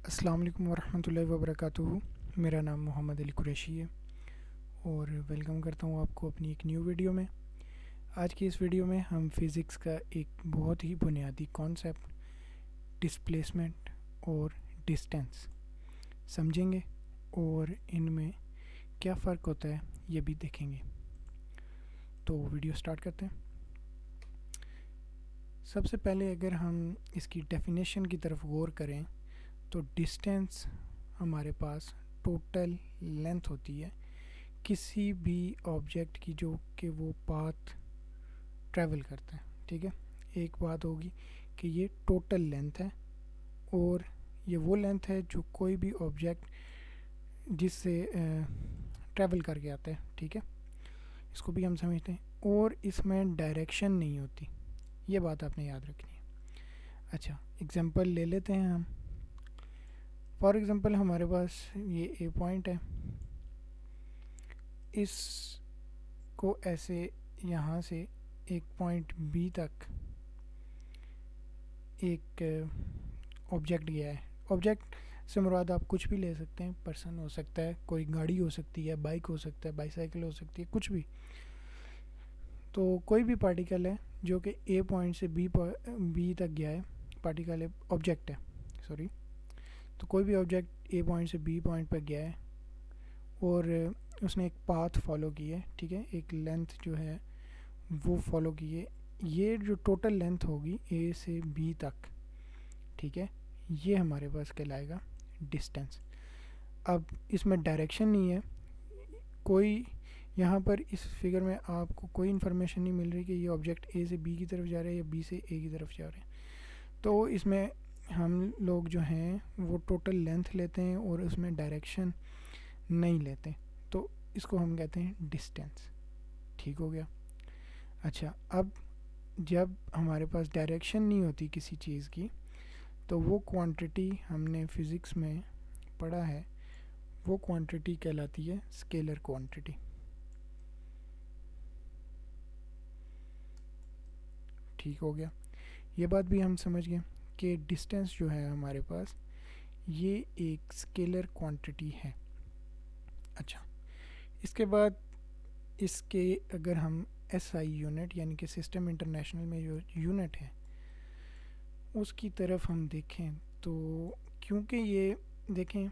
अस्सलाम वालेकुम वरहमतुल्लाहि वबरकातुहू। मेरा नाम मोहम्मद अली कुरैशी है और वेलकम करता हूँ आपको अपनी एक न्यू वीडियो में। आज की इस वीडियो में हम फ़िज़िक्स का एक बहुत ही बुनियादी कॉन्सेप्ट डिस्प्लेसमेंट और डिस्टेंस समझेंगे और इनमें क्या फ़र्क होता है ये भी देखेंगे। तो वीडियो स्टार्ट करते हैं। सबसे पहले अगर हम इसकी डेफिनेशन की तरफ गौर करें तो डिस्टेंस हमारे पास टोटल लेंथ होती है किसी भी ऑब्जेक्ट की जो कि वो पाथ ट्रैवल करता है। ठीक है, एक बात होगी कि ये टोटल लेंथ है और ये वो लेंथ है जो कोई भी ऑब्जेक्ट जिससे ट्रैवल करके आता है। ठीक है, इसको भी हम समझते हैं और इसमें डायरेक्शन नहीं होती, ये बात आपने याद रखनी है। अच्छा, एग्जांपल ले लेते हैं हम। फॉर एग्ज़ाम्पल हमारे पास ये ए पॉइंट है, इसको ऐसे यहाँ से एक पॉइंट बी तक एक ऑब्जेक्ट गया है। ऑब्जेक्ट से मुराद आप कुछ भी ले सकते हैं, पर्सन हो सकता है, कोई गाड़ी हो सकती है, बाइक हो सकता है, बाईसाइकिल हो सकती है, कुछ भी। तो कोई भी पार्टिकल है जो कि ए पॉइंट से बी तक गया है, पार्टिकल है, ऑब्जेक्ट है सॉरी। तो कोई भी ऑब्जेक्ट ए पॉइंट से बी पॉइंट पर गया है और उसने एक पाथ फॉलो की है। ठीक है, एक लेंथ जो है वो फॉलो की है। ये जो टोटल लेंथ होगी ए से बी तक, ठीक है, ये हमारे पास कहलाएगा डिस्टेंस। अब इसमें डायरेक्शन नहीं है कोई, यहाँ पर इस फिगर में आपको कोई इन्फॉर्मेशन नहीं मिल रही कि ये ऑब्जेक्ट ए से बी की तरफ जा रहा है या बी से ए की तरफ जा रहे हैं। तो इसमें हम लोग जो हैं वो टोटल लेंथ लेते हैं और उसमें डायरेक्शन नहीं लेते, तो इसको हम कहते हैं डिस्टेंस। ठीक हो गया। अच्छा, अब जब हमारे पास डायरेक्शन नहीं होती किसी चीज़ की तो वो क्वांटिटी हमने फ़िज़िक्स में पढ़ा है, वो क्वांटिटी कहलाती है स्केलर क्वांटिटी। ठीक हो गया, ये बात भी हम समझ गए कि डिस्टेंस जो है हमारे पास ये एक स्केलर क्वांटिटी है। अच्छा, इसके बाद इसके अगर हम एसआई यूनिट यानी कि सिस्टम इंटरनेशनल में जो यूनिट है उसकी तरफ हम देखें तो क्योंकि ये देखें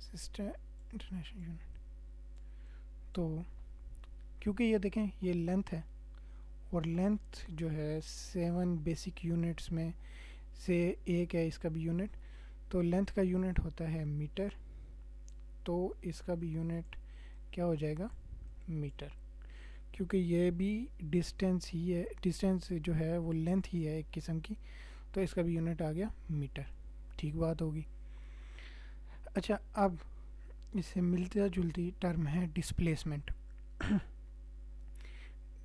सिस्टम इंटरनेशनल यूनिट, तो क्योंकि ये देखें ये लेंथ है और लेंथ जो है 7 बेसिक यूनिट्स में से एक है इसका भी यूनिट। तो लेंथ का यूनिट होता है मीटर, तो इसका भी यूनिट क्या हो जाएगा, मीटर। क्योंकि ये भी डिस्टेंस ही है, डिस्टेंस जो है वो लेंथ ही है एक किस्म की, तो इसका भी यूनिट आ गया मीटर। ठीक बात होगी। अच्छा, अब इससे मिलती जुलती टर्म है डिस्प्लेसमेंट।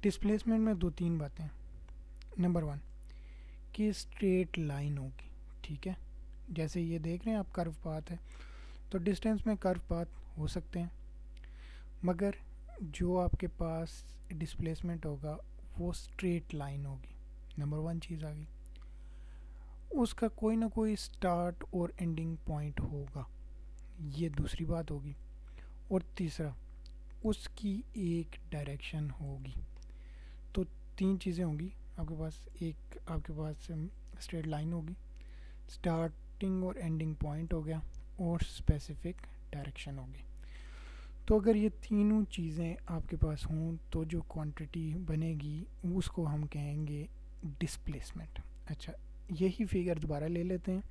डिस्प्लेसमेंट में दो तीन बातें। नंबर वन कि स्ट्रेट लाइन होगी। ठीक है, जैसे ये देख रहे हैं आप कर्व पाथ है, तो डिस्टेंस में कर्व पाथ हो सकते हैं, मगर जो आपके पास डिस्प्लेसमेंट होगा वो स्ट्रेट लाइन होगी। नंबर वन चीज़ आ गई। उसका कोई ना कोई स्टार्ट और एंडिंग पॉइंट होगा, ये दूसरी बात होगी। और तीसरा, उसकी एक डायरेक्शन होगी। तो तीन चीज़ें होंगी आपके पास। एक आपके पास स्ट्रेट लाइन होगी, स्टार्टिंग और एंडिंग पॉइंट हो गया, और स्पेसिफिक डायरेक्शन होगी। तो अगर ये तीनों चीज़ें आपके पास हों तो जो क्वांटिटी बनेगी उसको हम कहेंगे डिस्प्लेसमेंट। अच्छा, यही फिगर दोबारा ले लेते हैं।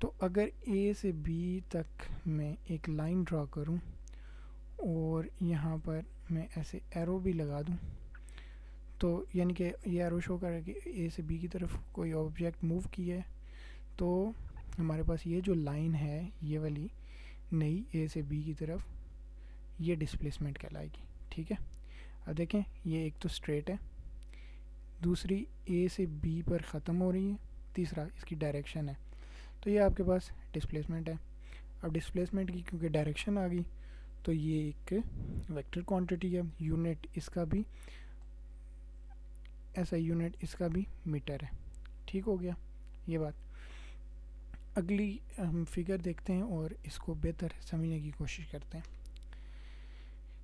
तो अगर ए से बी तक मैं एक लाइन ड्रा करूं और यहाँ पर मैं ऐसे एरो भी लगा दूं, तो यानी कि ये एरो शो कर रहा है कि ए से बी की तरफ कोई ऑब्जेक्ट मूव किया है, तो हमारे पास ये जो लाइन है ये वाली नई ए से बी की तरफ, ये डिस्प्लेसमेंट कहलाएगी। ठीक है, अब देखें ये एक तो स्ट्रेट है, दूसरी ए से बी पर ख़त्म हो रही है, तीसरा इसकी डायरेक्शन है, तो ये आपके पास डिस्प्लेसमेंट है। अब डिस्प्लेसमेंट की क्योंकि डायरेक्शन आ गई तो ये एक वेक्टर क्वांटिटी है, यूनिट इसका भी ऐसा यूनिट इसका भी मीटर है। ठीक हो गया ये बात। अगली हम फिगर देखते हैं और इसको बेहतर समझने की कोशिश करते हैं।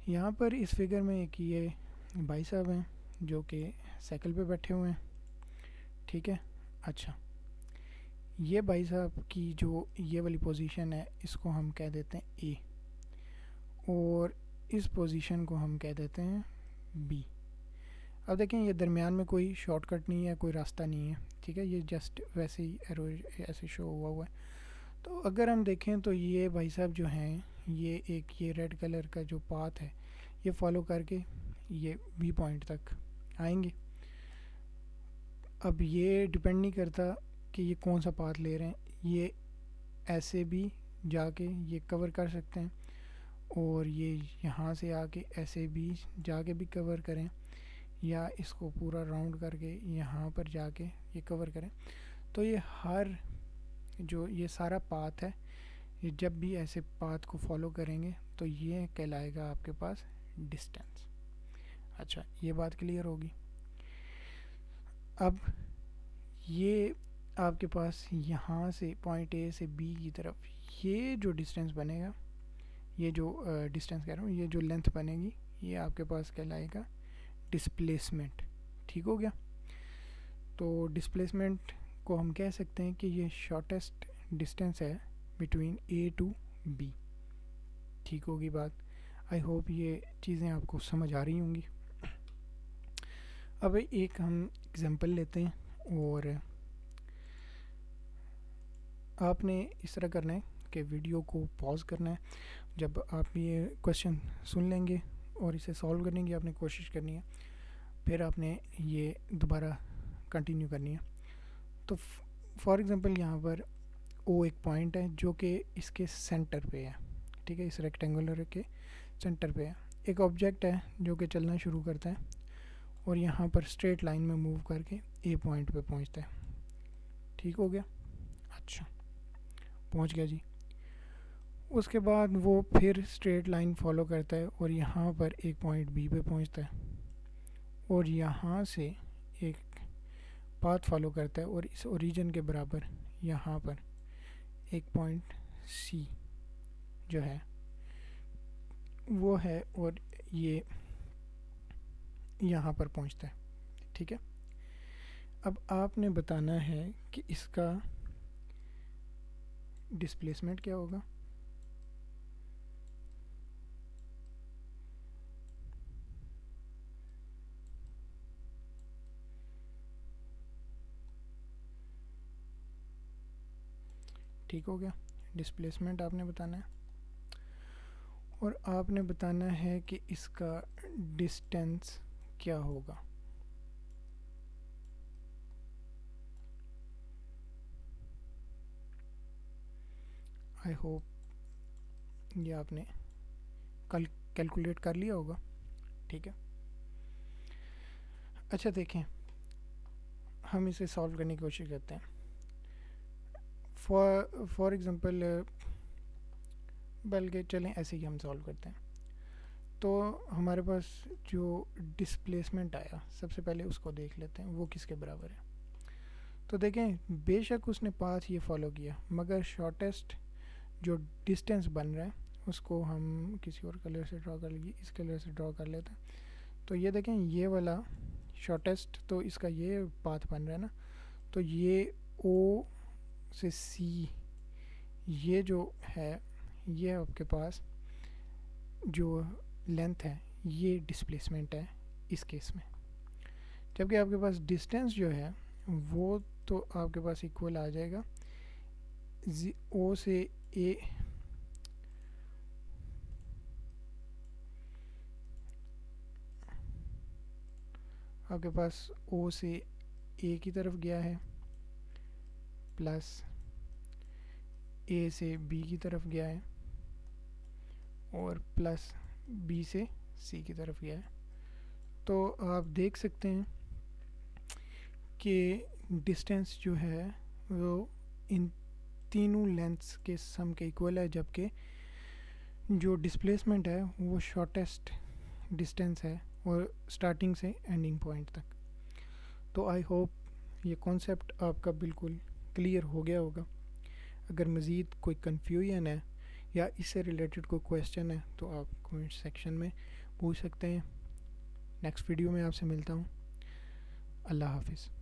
यहाँ पर इस फिगर में एक ये भाई साहब हैं जो कि साइकिल पे बैठे हुए हैं, ठीक है। अच्छा, ये भाई साहब की जो ये वाली पोजीशन है इसको हम कह देते हैं ए, और इस पोजीशन को हम कह देते हैं बी। अब देखें ये दरमियान में कोई शॉर्टकट नहीं है, कोई रास्ता नहीं है, ठीक है, ये जस्ट वैसे ही एरो ऐसे शो हुआ है। तो अगर हम देखें तो ये भाई साहब जो हैं ये एक ये रेड कलर का जो पाथ है ये फॉलो करके ये बी पॉइंट तक आएंगे। अब ये डिपेंड नहीं करता कि ये कौन सा पाथ ले रहे हैं, ये ऐसे भी जाके ये कवर कर सकते हैं और ये यहाँ से आके ऐसे भी जाके भी कवर करें, या इसको पूरा राउंड करके यहाँ पर जाके ये कवर करें। तो ये हर जो ये सारा पाथ है, ये जब भी ऐसे पाथ को फॉलो करेंगे तो ये कहलाएगा आपके पास डिस्टेंस। अच्छा, ये बात क्लियर होगी। अब ये आपके पास यहाँ से पॉइंट ए से बी की तरफ ये जो डिस्टेंस बनेगा, ये जो डिस्टेंस कह रहा हूँ, ये जो लेंथ बनेगी ये आपके पास कहलाएगा डिस्प्लेसमेंट। ठीक हो गया। तो डिस्प्लेसमेंट को हम कह सकते हैं कि ये शॉर्टेस्ट डिस्टेंस है बिटवीन ए टू बी। ठीक होगी बात। आई होप ये चीज़ें आपको समझ आ रही होंगी। अब एक हम एग्जांपल लेते हैं और आपने इस तरह करना है कि वीडियो को पॉज करना है। जब आप ये क्वेश्चन सुन लेंगे और इसे सॉल्व करने की आपने कोशिश करनी है, फिर आपने ये दोबारा कंटिन्यू करनी है। तो फॉर एग्ज़ाम्पल यहाँ पर ओ एक पॉइंट है जो कि इसके सेंटर पे है, ठीक है, इस रेक्टेंगुलर के सेंटर पे है। एक ऑब्जेक्ट है जो कि चलना शुरू करता है और यहाँ पर स्ट्रेट लाइन में मूव करके ए पॉइंट पे पहुँचता है। ठीक हो गया। अच्छा, पहुँच गया जी। उसके बाद वो फिर स्ट्रेट लाइन फॉलो करता है और यहाँ पर एक पॉइंट बी पे पहुँचता है और यहाँ से एक पाथ फॉलो करता है और इस ओरिजिन के बराबर यहाँ पर एक पॉइंट सी जो है वो है और ये यहाँ पर पहुँचता है। ठीक है। अब आपने बताना है कि इसका डिस्प्लेसमेंट क्या होगा। ठीक हो गया। डिस्प्लेसमेंट आपने बताना है और आपने बताना है कि इसका डिस्टेंस क्या होगा। आई होप ये आपने कल कैलकुलेट कर लिया होगा। ठीक है। अच्छा देखें, हम इसे सॉल्व करने की कोशिश करते हैं। फॉर एग्ज़ाम्पल बल्कि चलें ऐसे ही हम सॉल्व करते हैं। तो हमारे पास जो डिस्प्लेसमेंट आया सबसे पहले उसको देख लेते हैं वो किसके बराबर है। तो देखें, बेशक उसने पाथ ये फॉलो किया मगर शॉर्टेस्ट जो डिस्टेंस बन रहा है उसको हम किसी और कलर से ड्रॉ कर लीजिए, इस कलर से ड्रॉ कर लेते हैं। तो ये देखें, ये वाला शॉर्टेस्ट तो इसका ये पाथ बन रहा है ना, तो ये ओ से सी ये जो है ये आपके पास जो लेंथ है ये डिस्प्लेसमेंट है इस केस में। जबकि आपके पास डिस्टेंस जो है वो तो आपके पास इक्वल आ जाएगा ओ से ए आपके पास ओ से ए की तरफ गया है प्लस ए से बी की तरफ गया है और प्लस बी से सी की तरफ गया है। तो आप देख सकते हैं कि डिस्टेंस जो है वो इन तीनों लेंथ्स के सम के इक्वल है, जबकि जो डिस्प्लेसमेंट है वो शॉर्टेस्ट डिस्टेंस है और स्टार्टिंग से एंडिंग पॉइंट तक। तो आई होप ये कॉन्सेप्ट आपका बिल्कुल क्लियर हो गया होगा। अगर मज़ीद कोई कन्फ्यूजन है या इससे रिलेटेड कोई क्वेश्चन है तो आप कमेंट सेक्शन में पूछ सकते हैं। नेक्स्ट वीडियो में आपसे मिलता हूँ। अल्लाह हाफिज़।